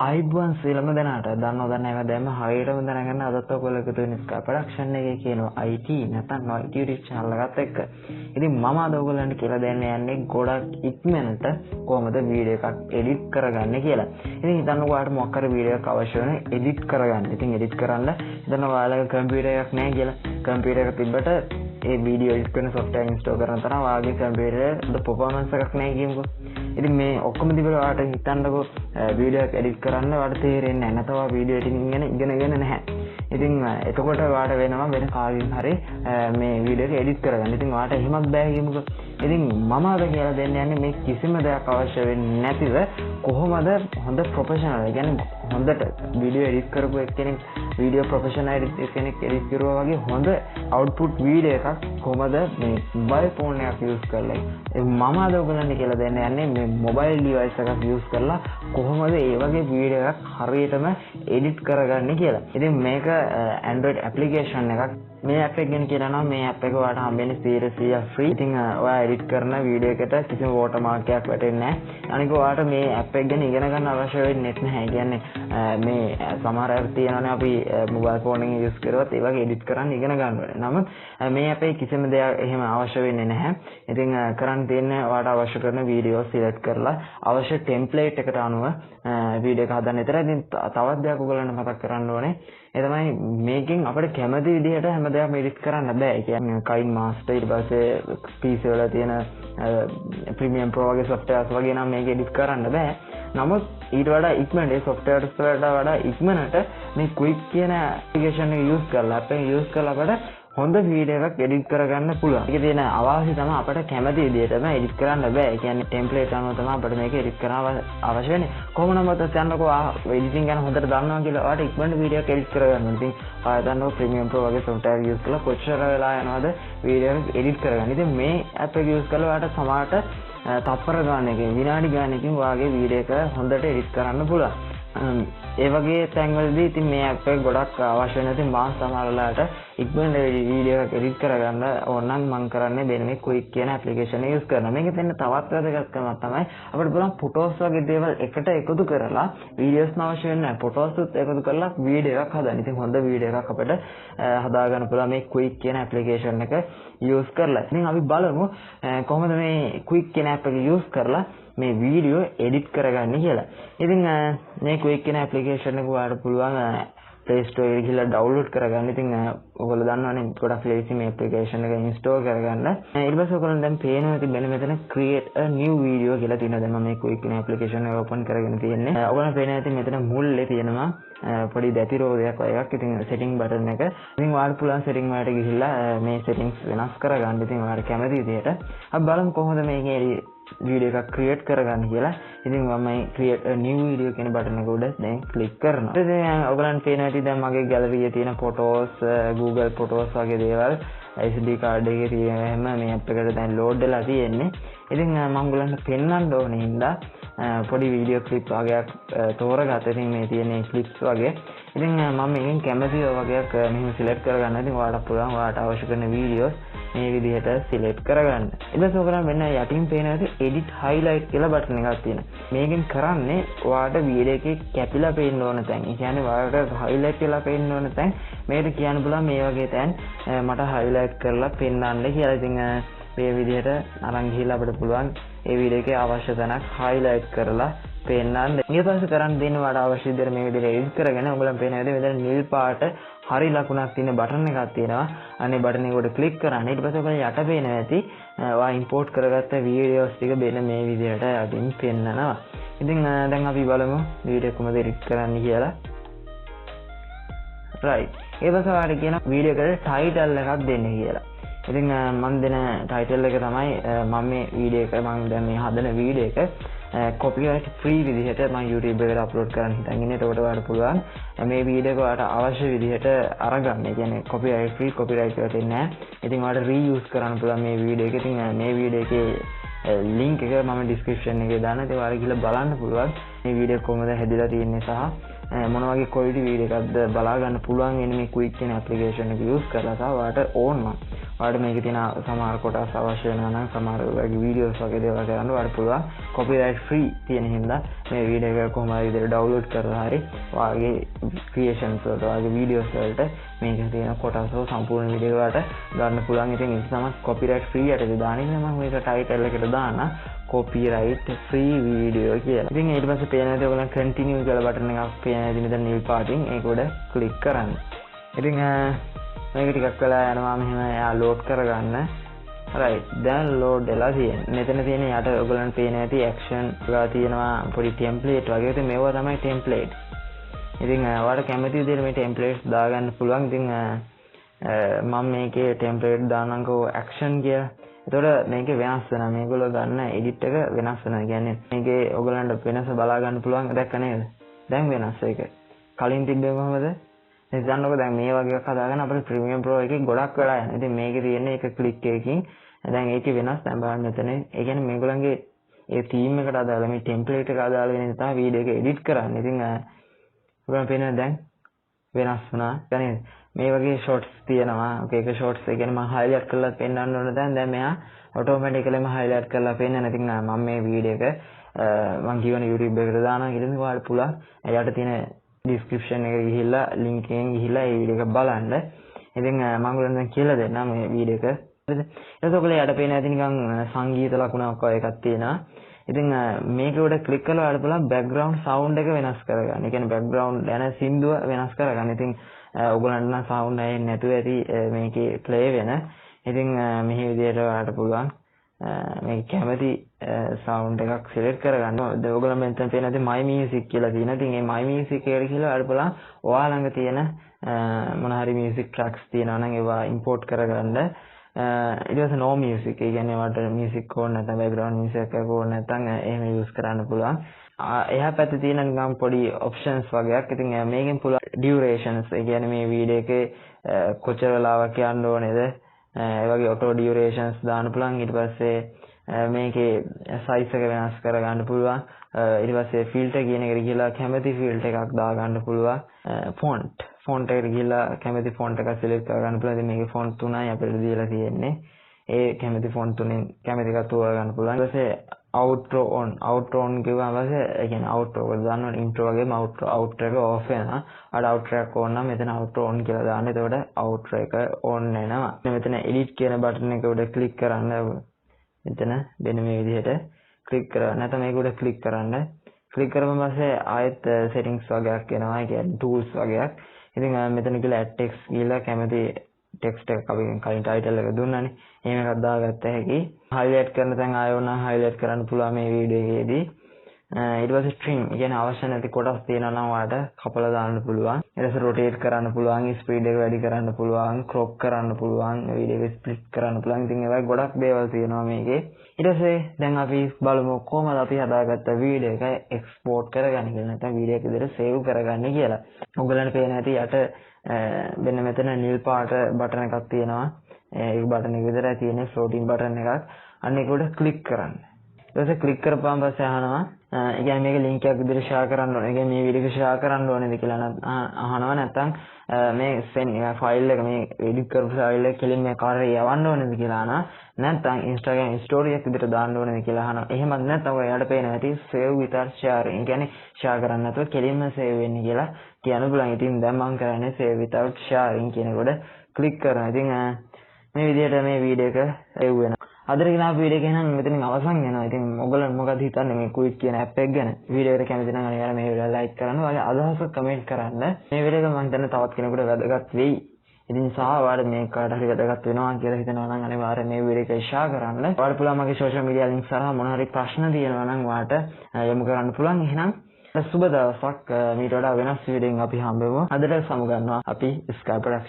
අයිබෝන් සියලුම දෙනාට දන්නවද නැවද දැන් හරියටම දැනගන්න අදත් ඔයගොල්ලෝ එකතු වෙන ස්කා ප්‍රොඩක්ෂන් එකේ කියනවා IT නැත්නම් KNOiT YouTube channel එකත් එක්ක. ඉතින් මම අද ඔයගොල්ලන්ට කියලා දෙන්න යන්නේ ගොඩක් ඉක්මනට කොහොමද වීඩියෝ එකක් එඩිට් කරගන්නේ කියලා. ඉතින් හිතන්නකෝ ඔයාලට මොකක් හරි වීඩියෝ එකක් අවශ්‍ය වෙන එඩිට් කරගන්න. ඉතින් එඩිට් කරන්න හිතන්න ඔයාලගේ කම්පියුටර් එකක් නැහැ කියලා. කම්පියුටර් එක තිබ්බට ඒ වීඩියෝ එඩිට් කරන software install කරන තරම් ඔයාගේ කම්පියුටරේ performance එකක් නැහැ කියමුකෝ. ඉතින් මේ ඔක්කොම තිබුණා ඔයාලට හිතන්නකෝ වීඩියෝ එක එඩිට් කරන්න ඔයාලට තේරෙන්නේ නැහැ. නැත්නම් ඔයා වීඩියෝ එඩිටින් ගැන ඉගෙනගෙන නැහැ. ඉතින් එතකොට ඔයාලට වෙනවා වෙන කාගෙන් හරි මේ වීඩියෝ එක එඩිට් කරගන්න. ඉතින් ඔයාලට එහෙමත් බෑ කියමුකෝ. ඉතින් මම අද කියලා දෙන්න යන්නේ මේ කිසිම දෙයක් අවශ්‍ය වෙන්නේ නැතිව කොහොමද හොඳ ප්‍රොෆෙෂනල් ඒ කියන්නේ හොඳට වීඩියෝ එඩිට් කරපු එක්කෙනෙක් වීඩියෝ ප්‍රොෆෙෂනල් එඩිට් කෙනෙක් එඩිට් කරුවා වගේ හොඳ අවුට්පුට් වීඩියෝ එකක් කොහොමද මේ මොබයිල් ෆෝන් එකක් යූස් කරලා මම අද ඔයගලන්ට කියලා දෙන්න යන්නේ මේ මොබයිල් ඩිවයිස් එකක් යූස් කරලා කොහොමද ඒ වගේ වීඩියෝ එකක් හරියටම එඩිට් කරගන්නේ කියලා. ඉතින් මේක Android application එකක්. මේ app එක ගැන කියනවා නම් මේ app එක ඔයාලට හම්බෙන්නේ 100% free. ඉතින් ඔයා edit කරන වීඩියෝ එකට කිසිම watermark එකක් වැටෙන්නේ නැහැ. අනික ඔයාලට මේ app එක ගැන ඉගෙන ගන්න අවශ්‍ය වෙන්නේ නැහැ. ඒ කියන්නේ මේ සමහර app තියෙනවානේ අපි mobile phone එකෙන් use කරුවත් ඒ වගේ edit කරන්න ඉගෙන ගන්න ඕනේ. නමුත් මේ app එකේ කිසිම දෙයක් එහෙම අවශ්‍ය වෙන්නේ නැහැ. ඉතින් කරන්න තියෙන්නේ ඔයාලට අවශ්‍ය කරන වීඩියෝ select කරලා අවශ්‍ය template එකට අනුව වීඩියෝ එක හදන්න විතරයි. ඉතින් තවත් දෙයක් ඔයගොල්ලන්ට මතක් කරන්න ඕනේ. ඒ තමයි මේකෙන් අපිට කැමති විදිහට හැම දෙයක්ම එඩිට් කරන්න බෑ. ඒ කියන්නේ KNOiT master ඊට පස්සේ PC වල තියෙන premium pro වගේ softwares වගේ නම් මේක එඩිට් කරන්න බෑ. නමුත් ඊට වඩා ඉක්මනට ඒ softwares වලට වඩා ඉක්මනට මේ quick කියන application එක use කරලා app එක use කරලා අපිට හොඳ වීඩියෝ එකක් එඩිට් කරගන්න පුළුවන්. ඒකේ තියෙන අවාසි තමයි අපිට කැමති විදිහටම එඩිට් කරන්න බෑ. ඒ කියන්නේ ටෙම්ප්ලේට් අනුව තමයි අපිට මේක එඩිට් කරන්න අවශ්‍ය වෙන්නේ. කොහොම නමුත් යන්නකෝ එඩිටින් ගැන හොඳට දන්නවා කියලා ඔයාලට ඉක්මනට වීඩියෝ එක එඩිට් කරගන්න. ඉතින් ඔයාලා දන්නව ප්‍රීමියම් ප්‍රෝ වගේ software use කරලා කොච්චර වෙලා යනවද වීඩියෝ එක එඩිට් කරගන්න. ඉතින් මේ app එක use කරලා ඔයාලට සමහරට තප්පර ගානකින් විනාඩි ගානකින් ඔයාගේ වීඩියෝ එක හොඳට එඩිට් කරන්න පුළුවන්. ඒ වගේ තැන්වලදී ඉතින් මේ app එක ගොඩක් අවශ්‍ය වෙන ඉතින් මම සමහරලාට ඉක්මනට වීඩියෝ එක එඩිට් කරගන්න ඕන නම් මම කරන්නේ දෙන මේ quick කියන application එක use කරනවා. මේකෙන් තියෙන තවත් වැදගත්කමක් තමයි අපිට පුළුවන් photos වගේ දේවල් එකට එකතු කරලා videos න අවශ්‍ය වෙන්නේ නැහැ. photos උත් එකතු කරලා වීඩියෝ එකක් හදන්න. ඉතින් හොඳ වීඩියෝ එකක් අපිට හදා ගන්න පුළුවන් මේ quick කියන application එක use කරලා. ඉතින් අපි බලමු කොහොමද මේ quick කියන app එක use කරලා මේ වීඩියෝ එඩිට් කරගන්නේ කියලා. ඉතින් මේ quick කියන application එක ඔයාලට පුළුවන් Play Store එකේ ගිහලා download කරගන්න. ඉතින් ඔයගොල්ලෝ දන්නවනේ ගොඩක් lazy මේ application එක install කරගන්න. ඊට පස්සේ ඔයගොල්ලෝ දැන් පේනවා තිබෙන මෙතන create a new video කියලා තියෙනවා. දැන් මම මේ quick කියන application එක open කරගෙන තියෙන්නේ. ඔයගොල්ලෝ පේනවා ඉතින් මෙතන මුල්ලේ තියෙනවා පොඩි දැතිරෝධයක් වගේ එකක්. ඉතින් setting button එක. ඉතින් ඔයාලට පුළුවන් setting වලට ගිහිල්ලා මේ settings වෙනස් කරගන්න. ඉතින් ඔයාලට කැමති විදිහට. අපි බලමු කොහොමද මේකේ වීඩියෝ එකක් ක්‍රියේට් කරගන්න කියලා. ඉතින් මම create a new video කියන බටන් එක උඩ දැන් ක්ලික් කරනවා. ඉතින් ඔයගලන්ට පේනවා ඉතින් දැන් මගේ gallery එකේ තියෙන photos, Google Photos වගේ දේවල් SD card එකේ තියෙන හැම මේ app එකට දැන් load වෙලා තියෙන්නේ. ඉතින් මම ඔයගලන්ට පෙන්වන්න ඕනේ හින්දා පොඩි වීඩියෝ ක්ලිප් වගේක් තෝරගත්තා. ඉතින් මේ තියෙන ක්ලිප්ස් වගේ. ඉතින් මම මේකෙන් කැමති වගේක් මෙහෙම select කරගන්න. ඉතින් ඔයාලට පුළුවන් ඔයාලට අවශ්‍ය කරන වීඩියෝස් මේ විදිහට select කරගන්න. ඊට පස්සේ ඔයගොල්ලන් මෙන්න යටින් පේන විදිහට edit highlight කියලා බටන් එකක් තියෙනවා. මේකෙන් කරන්නේ ඔයාලට වීඩියෝ එකේ කැපිලා පේන්න ඕන තැන්. ඒ කියන්නේ ඔයාලට highlight වෙලා පේන්න ඕන තැන් මේකට කියන්න පුළුවන් මේ වගේ තැන් මට highlight කරලා පෙන්නන්න කියලා. ඉතින් මේ විදිහට අරන් ගිහිල්ලා අපිට පුළුවන් ඒ වීඩියෝ එකේ අවශ්‍ය තැනක් highlight කරලා පෙන්නන්න. ඊට පස්සේ කරන්න දෙන්න වඩා අවශ්‍ය විදිහට මේ විදිහට edit කරගෙන ඔයගොල්ලන් පේන විදිහට මෙතන නිල් පාට හරි ලකුණක් තියෙන බටන් එකක් තියෙනවා. අනේ බටන් එක උඩ ක්ලික් කරන්න. ඊට පස්සේ ඔයගොල්ලන් යට පේනවා ඇති ඔයා import කරගත්ත වීඩියෝස් ටික මෙන්න මේ විදිහට යටින් පෙන්නනවා. ඉතින් දැන් අපි බලමු වීඩියෝ කොහොමද edit කරන්න කියලා. right. ඊට පස්සේ ඔයාලට කියන වීඩියෝ එකට title එකක් දෙන්න කියලා. ඉතින් මම දෙන title එක තමයි මම මේ වීඩියෝ එක මම දැන් මේ හදන වීඩියෝ එක copyright free විදිහට මම YouTube එකට upload කරන්න හිතන් ඉන්නේ. ඒකට ඔයාලට පුළුවන් මේ වීඩියෝ එක ඔයාලට අවශ්‍ය විදිහට අරගන්න. ඒ කියන්නේ copyright free copyright එකට එන්නේ නැහැ. ඉතින් ඔයාලට reuse කරන්න පුළුවන් මේ වීඩියෝ එක. ඉතින් මේ වීඩියෝ එකේ link එක මම description එකේ දාන්න. ඒක ඔයාලට ගිහලා බලන්න පුළුවන් මේ වීඩියෝ කොහොමද හැදිලා තියෙන්නේ සහ මොන වගේ quality වීඩියෝ එකක්ද බලා ගන්න පුළුවන් වෙන මේ quick කියන application එක use කරලා සහ ඔයාලට ඕන නම් ඔයාලට මේකේ තියෙන සමහර කොටස් අවශ්‍ය වෙනවා නම් සමහර වගේ වීඩියෝස් වගේ දේවල් කරන්න ඔයාලට පුළුවන් copyright free තියෙන හින්දා මේ වීඩියෝ එක කොහොම හරි විදිහට download කරලා හරි ඔයාගේ creations වලට ඔයාගේ videos වලට මේකේ තියෙන කොටස් වල සම්පූර්ණ වීඩියෝ වලට ගන්න පුළුවන්. ඉතින් ඒක තමයි copyright free යටතේ දාන්නේ. මම මේක title එකට දාන්න copyright free video කියලා. ඉතින් ඊට පස්සේ පේන දේ ඔයගොල්ලන් continue කියලා බටන් එකක් පේන ඉතින් මෙතන නිල් පාටින් ඒක උඩ click කරන්න. ඉතින් මේක ටිකක් වෙලා යනවා මෙහෙම එයා load කරගන්න. right දැන් load වෙලා තියෙනවා. මෙතන තියෙන යට ඔයගොල්ලන් පේන ඇති action ගා තියෙනවා පොඩි template වගේ. ඉතින් මේවා තමයි template. ඉතින් ඔයාලට කැමති විදිහට මේ templates දාගන්න පුළුවන්. ඉතින් මම මේකේ template දානම්කෝ action කියලා. එතකොට මේකේ වෙනස් වෙනවා. මේගොල්ලෝ ගන්න edit එක වෙනස් වෙනවා. කියන්නේ මේකේ ඔයගොල්ලන්ට වෙනස බලා ගන්න පුළුවන්. දැක්ක නේද? දැන් වෙනස් ඒක. කලින් තිබ්බේ කොහමද? ඉතින් දන්නකො දැන් මේ වගේ එකක් හදාගන්න අපිට Premium Pro එකේ ගොඩක් වෙලා යනවා. ඉතින් මේකේ තියෙන එක ක්ලික් එකකින් දැන් ඒකේ වෙනස් දැන් බලන්න මෙතන. ඒ කියන්නේ මේගොල්ලන්ගේ ඒ theme එකට අදාළ මේ template එක අදාළ වෙන නිසා වීඩියෝ එක edit කරන්න. ඉතින් ඔයගොල්ලන් පේනවා දැන් වෙනස් වුණා. يعني මේ වගේ shorts තියෙනවා. ඔකේ ඒක shorts ඒ කියන්නේ මම highlight කරලා පෙන්නන්න ඕන දැන් මෙයා automaticallyම highlight කරලා පෙන්නන. ඉතින් මම මේ වීඩියෝ එක මම කියවන YouTube එකට දානවා. ඊට පස්සේ ඔයාලට පුළුවන් එයාට තියෙන description එක ගිහිල්ලා link එකෙන් ගිහිල්ලා ඒ වීඩියෝ එක බලන්න. ඉතින් මම ඔයගොල්ලන්ට දැන් කියලා දෙන්නම් මේ වීඩියෝ එක. හරිද? ඊට පස්සේ ඔයගොල්ලෝ යට පේන ඇති නිකන් සංගීත ලකුණක් වගේ එකක් තියෙනවා. ඉතින් මේක උඩ ක්ලික් කරලා ඔයාලට පුළුවන් background sound එක වෙනස් කරගන්න. ඒ කියන්නේ background යන සින්දුව වෙනස් කරගන්න. ඉතින් ඔයගොල්ලන්ට නම් sound ඇහෙන්නේ නැතුව ඇති මේකේ play වෙන. ඉතින් මෙහි විදියට ඔයාලට පුළුවන් මේ කැමති sound එකක් select කරගන්න. ඔයගොල්ලෝ මෙතන පේන ඇති my music කියලා තියෙනවා. ඉතින් මේ my music එකට කියලා ඔයාලට පුළුවන් ඔයා ළඟ තියෙන මොන හරි music tracks තියෙනවා නම් ඒවා import කරගන්න. ඊට පස්සේ no music ඒ කියන්නේ වට music ඕන නැත්නම් background music එකක් ඕන නැත්නම් එහෙම use කරන්න පුළුවන්. එහා පැත්තේ තියෙන නිකම් පොඩි options වගේක්. ඉතින් මේකෙන් පුළුවන් durations ඒ කියන්නේ මේ වීඩියෝ එකේ කොච්චර වෙලාවක් යන්න ඕනේද ඒ වගේ auto durations දාන්න පුළුවන්. ඊට පස්සේ මේකේ size එක වෙනස් කරගන්න පුළුවන්. ඊට පස්සේ filter කියන එකට ගිහලා කැමති filter එකක් දාගන්න පුළුවන්. font එකට ගිහලා කැමති font එකක් select කරගන්න පුළුවන්. ඉතින් මේකේ font තුනයි අපිට දීලා තියෙන්නේ. ඒ කැමති font තුනෙන් කැමති එකක් තෝරගන්න පුළුවන්. ඊට පස්සේ outro on කියවම පස්සේ ඒ කියන්නේ outro එක දාන්න intro වගේම outro එක off වෙනවා. අර outro එක on නම් මෙතන outro on කියලා දාන්න. එතකොට outro එක on වෙනවා. මෙතන edit කියන බටන් එක උඩ click කරන්න. මෙතන මෙන්න මේ විදිහට click කරන්න. නැත්නම් මේක උඩ click කරන්න. click කරපුවම පස්සේ ආයෙත් settings වගේක් එනවා. ඒ කියන්නේ tools වගේක්. ඉතින් මෙතන කියලා add text කියලා කැමති text එකක් අපි කලින් title එක දුන්නානේ. එහෙම එකක් දාගත්ත හැකි. highlight කරන තැන් ආයෙ ඕන highlight කරන්න පුළුවන් මේ වීඩියෝ එකේදී. ඊට පස්සේ trim කියන්නේ අවශ්‍ය නැති කොටස් තියෙනවා නම් ඔයාලට කපලා දාන්න පුළුවන්. ඊට පස්සේ rotate කරන්න පුළුවන්, speed එක වැඩි කරන්න පුළුවන්, crop කරන්න පුළුවන්, වීඩියෝ එක split කරන්න පුළුවන්. ඉතින් ඒ වගේ ගොඩක් දේවල් තියෙනවා මේකේ. ඊට පස්සේ දැන් අපි බලමු කොහොමද අපි හදාගත්ත වීඩියෝ එක export කරගන්නේ කියලා. නැත්නම් වීඩියෝ එක විදිහට save කරගන්නේ කියලා. ඔයගලන්ට පේන ඇති යට මෙන්න මෙතන නිල් පාට බටන් එකක් තියෙනවා. ඒ බටන් එක විතරයි තියෙන්නේ floating බටන් එකක්. අන්න ඒක උඩ click කරන්න. ඊට පස්සේ click කරපුවාම පස්සේ අහනවා ඒ කියන්නේ මේක link එකක් විදිහට share කරන්න ඕනේ. ඒ කියන්නේ මේ වීඩියෝ එක share කරන්න ඕනේද කියලා අහනවා. නැත්නම් මේ send file එක මේ edit කරපු file එක කෙලින් මේ කාර්යය යවන්න ඕනේද කියලා අහනවා. නැත්නම් Instagram story එකක් විදිහට දාන්න ඕනේද කියලා අහනවා. එහෙමත් නැත්නම් ඔයාලට පේන හැටි save without sharing. ඒ කියන්නේ share කරන්න නැතුව කෙලින්ම save වෙන්නේ කියලා කියන්න පුළුවන්. ඉතින් දැන් මම කරන්නේ save without sharing කියන කොට click කරනවා. ඉතින් මේ විදිහට මේ වීඩියෝ එක save වෙනවා. අදට ගෙන ආපු වීඩියෝ එක එහෙනම් මෙතනින් අවසන් වෙනවා. ඉතින් ඔයගොල්ලෝ මොකද හිතන්නේ මේ KNOiT කියන app එක ගැන? වීඩියෝ එකට කැමති නම් අනිවාර්යයෙන් මේ වීඩියෝ like කරන්න. ඔයාලගේ අදහස් කමෙන්ට් කරන්න. මේ වීඩියෝ එක මම හිතන්නේ තවත් කෙනෙකුට වැදගත් වෙයි. ඉතින් ඔයාලට මේක කාට හරි වැදගත් වෙනවා කියලා හිතනවා නම් අනිවාර්යයෙන් මේ වීඩියෝ එක share කරන්න. ඔයාලට පුළුවන් මගේ social media links සරහා මොන හරි ප්‍රශ්න තියෙනවා නම් ඔයාලට යොමු කරන්න පුළුවන්. එහෙනම් සුබ දවසක්. මීට වඩා වෙනස් වීඩියෝකින් අපි හම්බෙමු. අදට සමු ගන්නවා අපි Skype